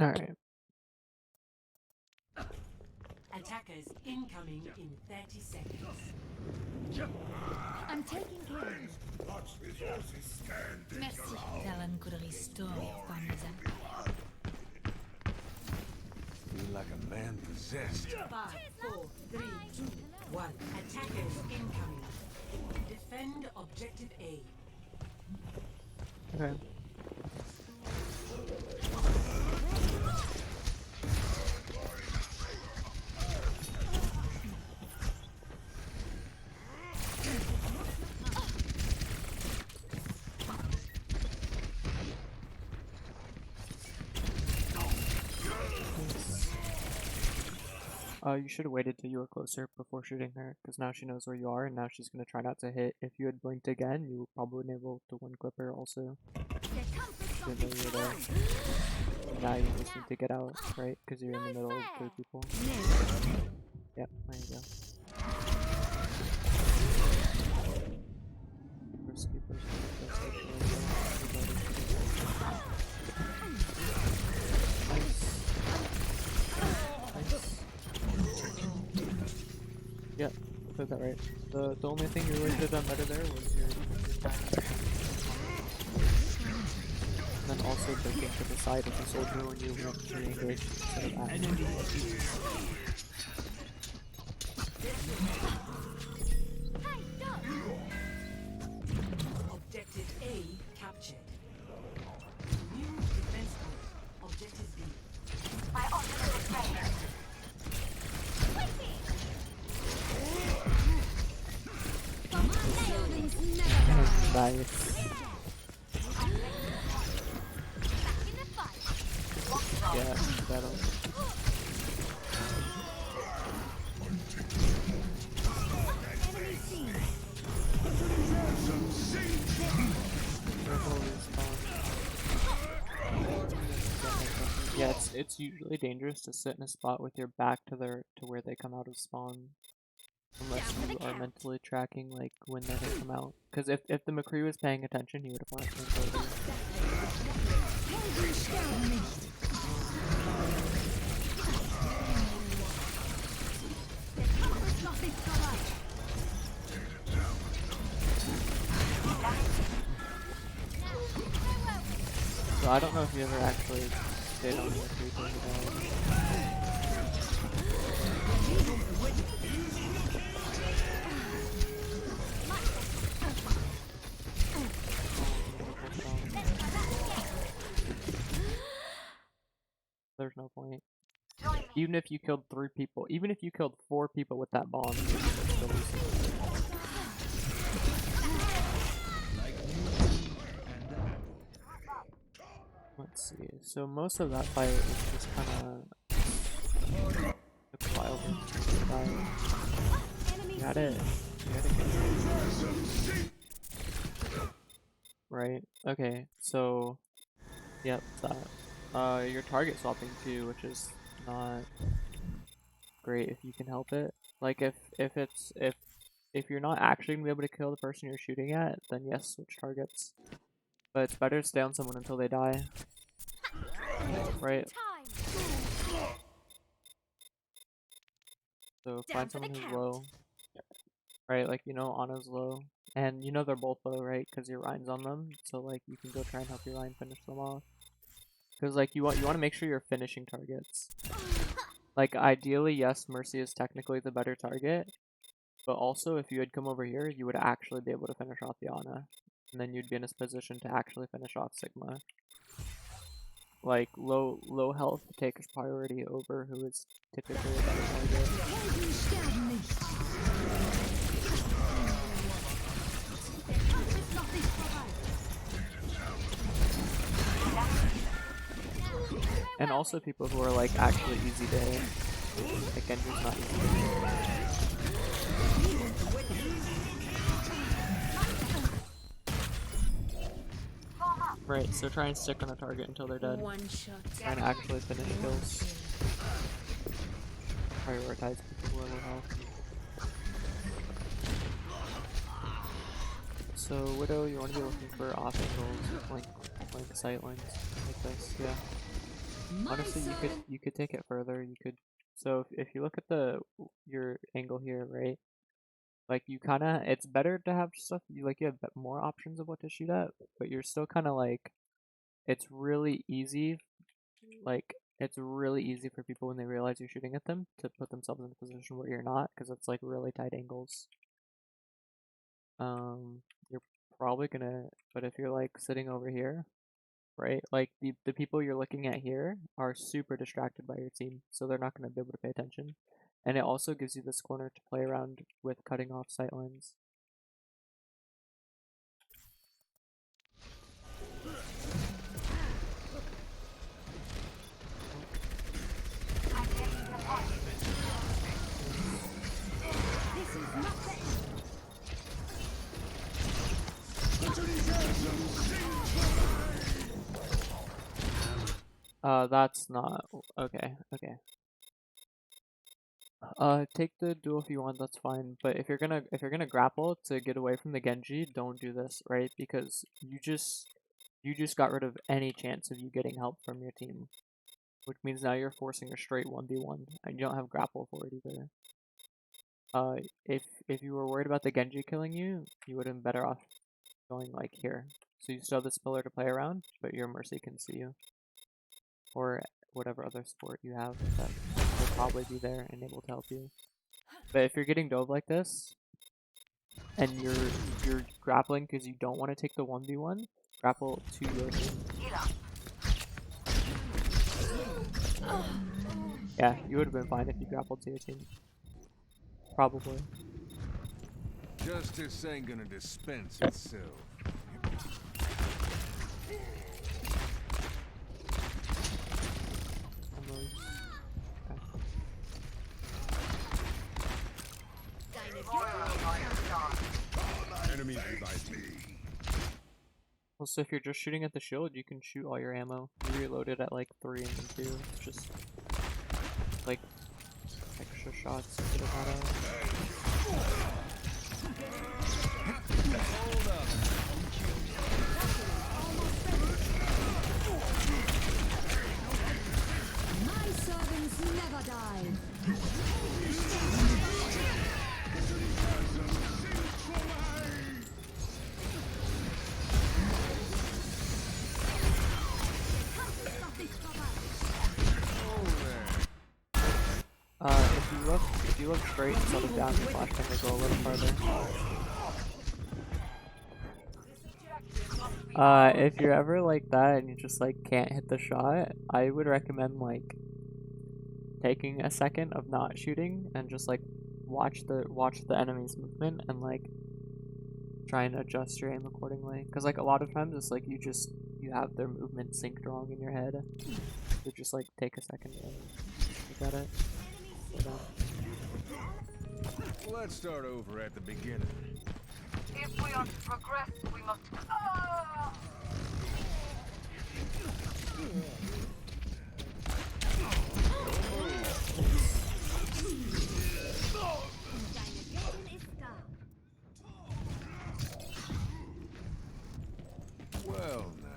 Alright. Attackers incoming in 30 seconds. I'm taking care of you. Merci. Talon could restore your family's empire. Feel like a man possessed. 5, 4, 3, 2, 1. Attackers incoming. Defend objective A. Okay. You should have waited till you were closer before shooting her, because now she knows where you are, and now she's going to try not to hit. If you had blinked again, you would probably been able to one-clip her also. Didn't know you were there. And now you just need to get out, right? Because you're in the middle of 2 people. Yep, there you go. Risky person. Yeah, said that right. The only thing you really could have done better there was your and then also breaking to the side of the soldier when you went to re-engage instead of that. Objective A captured. New defense point. Objective B. My ultimate is ready. Nice. Yeah, that'll. Yeah, it's usually dangerous to sit in a spot with your back to where they come out of spawn. Unless you are mentally tracking like when they're gonna come out. Because if the McCree was paying attention, he would have wanted to encode you. So I don't know if you ever actually stayed on the McCree thing at all. There's no point. Even if you killed 3 people, even if you killed 4 people with that bomb, you would still lose. Let's see. So most of that fight is just kind of took a while to You had it. Right. Okay. So, yep, that. You're target swapping too, which is not great if you can help it. Like if you're not actually gonna be able to kill the person you're shooting at, then yes, switch targets. But it's better to stay on someone until they die. Right? So find someone who's low. Right, like you know Anna's low. And you know they're both low, right? Because your Ryan's on them. So like you can go try and help your Ryan finish them off. Because like you want to make sure you're finishing targets. Like ideally, yes, Mercy is technically the better target, but also if you had come over here, you would actually be able to finish off the Ana, and then you'd be in a position to actually finish off Sigma. Like low health takes priority over who is typically a better target. And also people who are like actually easy to hit. Like Genji's not easy to hit. Right, so try and stick on a target until they're dead. Try and actually finish kills. Prioritize people who are low health. So Widow, you want to be looking for off angles, like sight lines like this, yeah. Honestly, you could take it further. You could, so if you look at your angle here, right? Like you kind of, it's better to have stuff you have more options of what to shoot at, but you're still kind of like, it's really easy, like it's really easy for people when they realize you're shooting at them to put themselves in a position where you're not, because it's like really tight angles. You're probably gonna, but if you're like sitting over here, right? Like the people you're looking at here are super distracted by your team, so they're not gonna be able to pay attention. And it also gives you this corner to play around with cutting off sight lines. I'm taking the point. This is not the end. That's not okay. Okay. Take the duel if you want. That's fine. But if you're gonna grapple to get away from the Genji, don't do this, right? Because you just got rid of any chance of you getting help from your team, which means now you're forcing a straight 1v1, and you don't have grapple for it either. If you were worried about the Genji killing you, you would have been better off going like here. So you still have this pillar to play around, but your Mercy can see you. Or whatever other support you have that will probably be there and able to help you. But if you're getting dove like this, and you're grappling because you don't want to take the 1v1, grapple to your team. Yeah, you would have been fine if you grappled to your team. Probably. Justice ain't gonna dispense itself. Almost. Enemies revive me. Also, if you're just shooting at the shield, you can shoot all your ammo. You reload it at like 3 and then 2. It's just like extra shots to get it out. My servants never die. If you look straight instead of down, your flashbang will go a little farther. If you're ever like that and you just like can't hit the shot, I would recommend like taking a second of not shooting and just like watch the enemy's movement and like try and adjust your aim accordingly. Cause like a lot of times it's like you have their movement synced wrong in your head. So just like take a second and look at it. Let's start over at the beginning. If we are to progress, we must. Well now.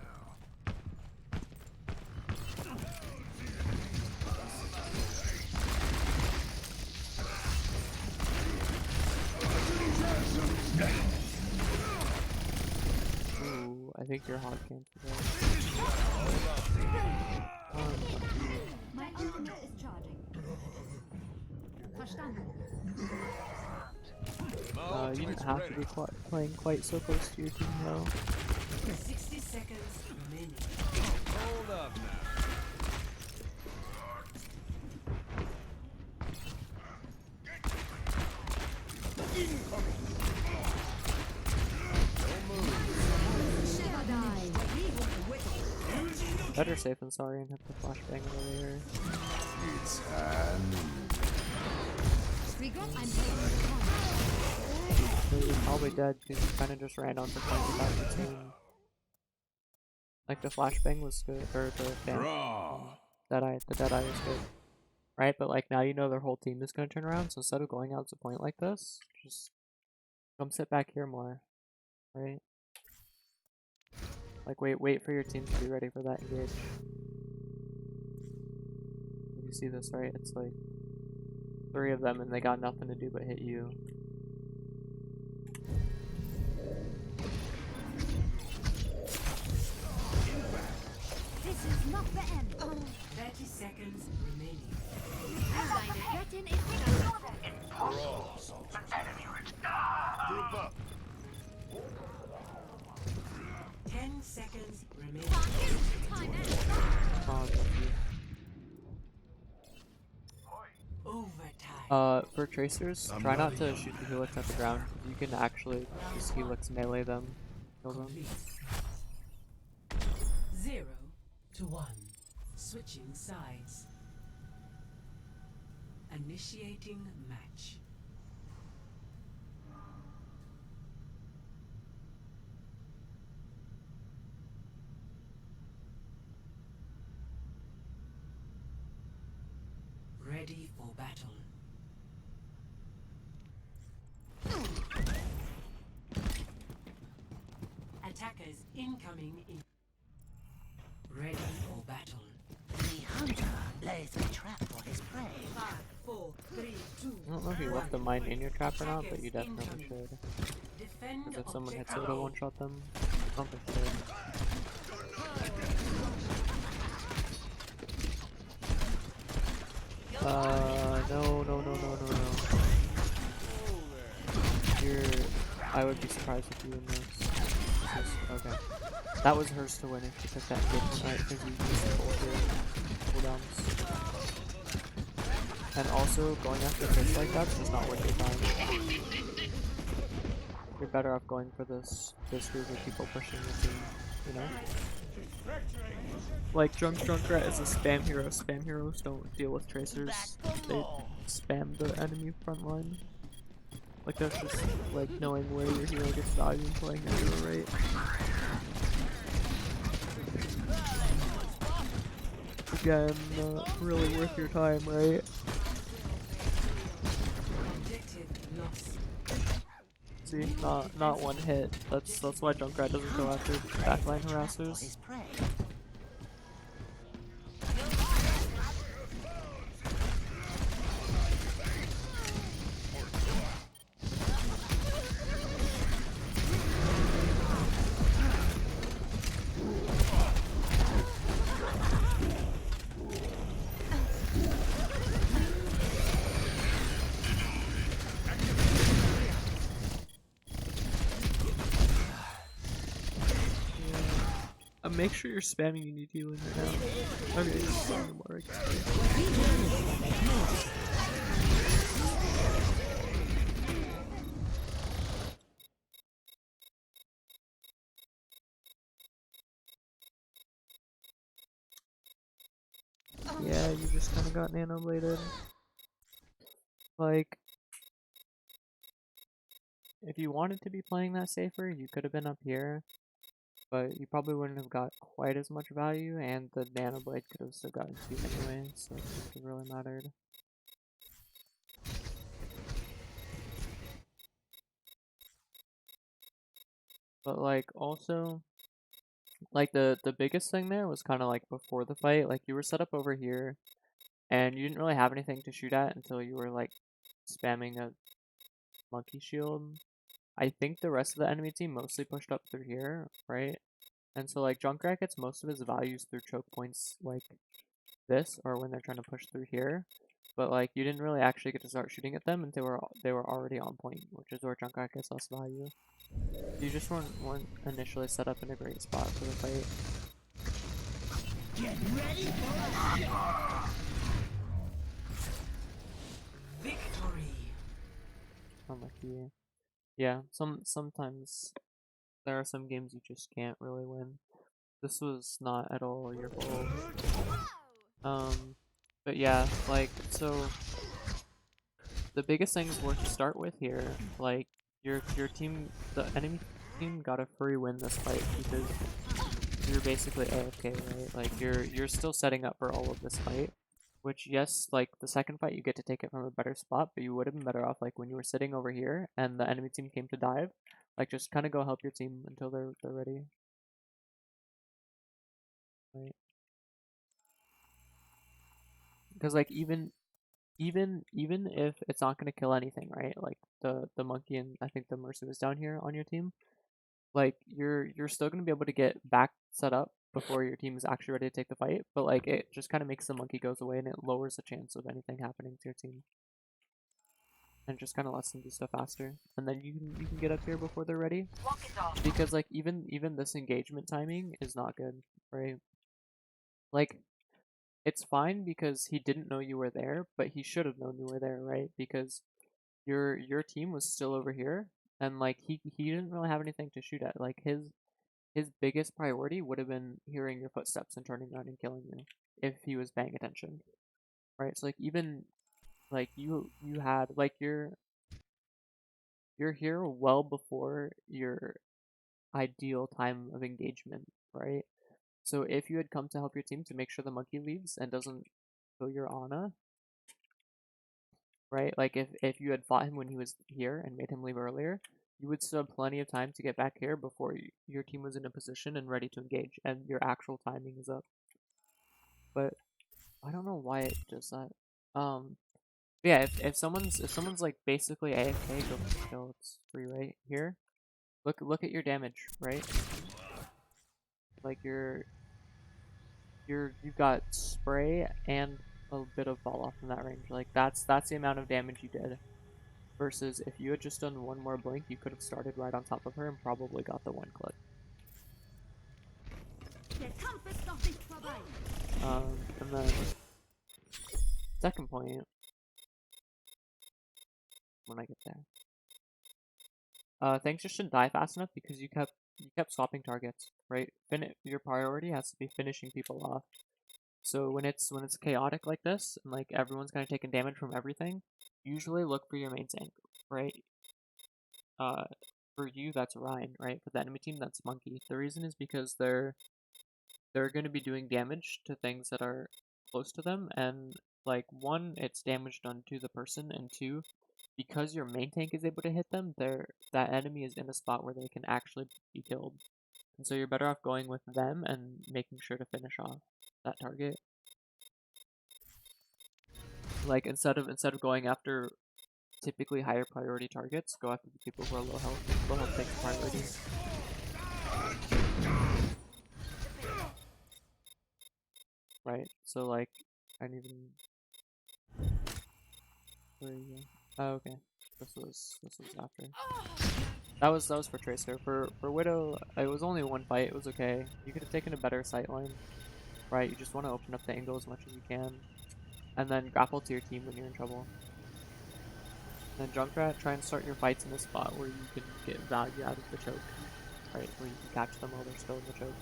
Ooh, I think your hog canceled out. My ultimate is charging. Verstanden. You didn't have to be playing quite so close to your team though. 60 seconds remaining. Hold up now. Never die. Better safe than sorry and hit the flashbang earlier. It's hand. Regret I'm playing the point. So you're probably dead because you kind of just ran onto point without your team. Like the flashbang was good, or the Deadeye was good. Right, but like now you know their whole team is gonna turn around, so instead of going out to point like this, just come sit back here more. Right? Like wait for your team to be ready for that engage. you see this, right? It's like 3 of them and they got nothing to do but hit you. This is not the end. 30 seconds remaining. Threaten is taken. Group up. 10 seconds remaining. Oh, thank you. Overtime. For tracers, try not to shoot the helix at the ground. You can actually just helix melee them, kill them. Complete. 0 to 1. Switching sides. Initiating match. Ready for battle. Attackers incoming in. Ready for battle. The hunter lays a trap for his prey. 5, 4, 3, 2. I don't know if you left the mine in your trap or not, but you definitely should. Defend Because if someone hits it, objective it'll A. one-shot them. I don't think it should. No. I would be surprised if you win this. Okay. That was hers to win if she took that hit tonight, because you used both your cooldowns. And also, going after fish like that's just not worth your time. You're better off going for this group of people pushing the team, you know? Like, Junkrat is a spam hero. Spam heroes don't deal with tracers. They spam the enemy front line. Like, that's just, like, knowing where your hero gets value and playing that hero right. Again, not really worth your time, right? Objective lost. See, not one hit. That's why Junkrat doesn't go after backline harassers. His prey. Make sure you're spamming, you need healing right now. Okay, you're spamming more. Yeah, you just kinda got nano-bladed. Like, if you wanted to be playing that safer, you could have been up here. But you probably wouldn't have got quite as much value, and the nano blade could have still gotten to you anyway, so I don't think it really mattered. But like also, like the biggest thing there was kind of like before the fight, like you were set up over here, and you didn't really have anything to shoot at until you were like spamming a monkey shield. I think the rest of the enemy team mostly pushed up through here, right? And so like Junkrat gets most of his values through choke points like this, or when they're trying to push through here. But like you didn't really actually get to start shooting at them until they were already on point, which is where Junkrat gets less value. You just weren't initially set up in a great spot for the fight. Get ready for Victory. Unlucky. Yeah, sometimes there are some games you just can't really win. This was not at all your fault. But yeah, like, so the biggest things were to start with here, like, your team, the enemy team got a free win this fight because you're basically AFK, right? Like, you're still setting up for all of this fight, which, yes, like, the second fight you get to take it from a better spot, but you would have been better off, like, when you were sitting over here and the enemy team came to dive, like, just kind of go help your team until they're ready. Right. Because like even if it's not gonna kill anything, right? Like the monkey and I think the mercy was down here on your team. Like you're still gonna be able to get back set up before your team is actually ready to take the fight. But like it just kind of makes the monkey goes away and it lowers the chance of anything happening to your team. And just kind of lets them do stuff faster. And then you can get up here before they're ready. Walk it off. Because like even this engagement timing is not good, right? Like it's fine because he didn't know you were there, but he should have known you were there, right? Because your team was still over here, and like he didn't really have anything to shoot at. Like his biggest priority would have been hearing your footsteps and turning around and killing you if he was paying attention, right? So like even like you had like you're here well before your ideal time of engagement, right? So if you had come to help your team to make sure the monkey leaves and doesn't kill your Ana, right? Like if you had fought him when he was here and made him leave earlier, you would still have plenty of time to get back here before your team was in a position and ready to engage, and your actual timing is up. But I don't know why it does that. Yeah, if someone's like basically AFK, go for the kill. It's free, right? Here, look at your damage, right? Like you've got spray and a bit of fall off from that range. Like that's the amount of damage you did. Versus if you had just done one more blink, you could have started right on top of her and probably got the one click. And then second point, when I get there, things just shouldn't die fast enough because you kept swapping targets, right? Your priority has to be finishing people off. So when it's chaotic like this and like everyone's kind of taking damage from everything, usually look for your main tank, right? For you that's Ryan, right? For the enemy team that's Monkey. The reason is because they're going to be doing damage to things that are close to them, and like one, it's damage done to the person, and two, because your main tank is able to hit them, that enemy is in a spot where they can actually be killed. And so you're better off going with them and making sure to finish off that target. Like instead of going after typically higher priority targets, go after the people who are low health. Low health takes priority. Right, so like I didn't even where are you? Oh, okay. This was after. That was for Tracer. For Widow, it was only one fight, it was okay. You could have taken a better sight line. Right, you just want to open up the angle as much as you can. And then grapple to your team when you're in trouble. And Junkrat, try and start your fights in a spot where you can get value out of the choke. Right, where you can catch them while they're still in the choke.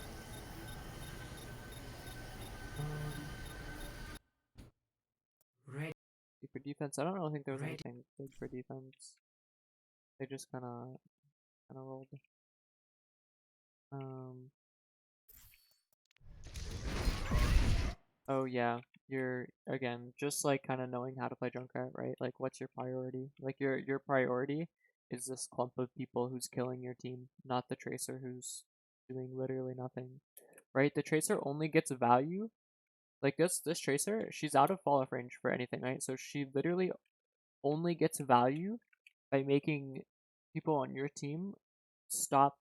Red. For defense, I don't really think there was anything big for defense. They just kind of rolled. Oh yeah, you're again just like kind of knowing how to play Junkrat, right? Like, what's your priority? Like your priority is this clump of people who's killing your team, not the Tracer who's doing literally nothing, right? The Tracer only gets value. Like this Tracer, she's out of fall off range for anything, right? So she literally only gets value by making people on your team start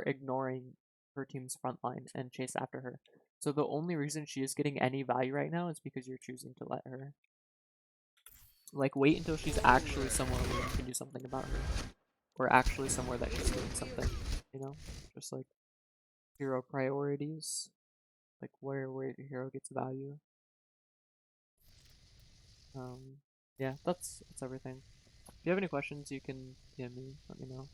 ignoring her team's front line and chase after her. So the only reason she is getting any value right now is because you're choosing to let her. Like, wait until she's actually somewhere where you can do something about her. Or actually somewhere that she's doing something, you know? Just like hero priorities. Like where your hero gets value. Yeah, that's everything. If you have any questions, you can DM me, let me know.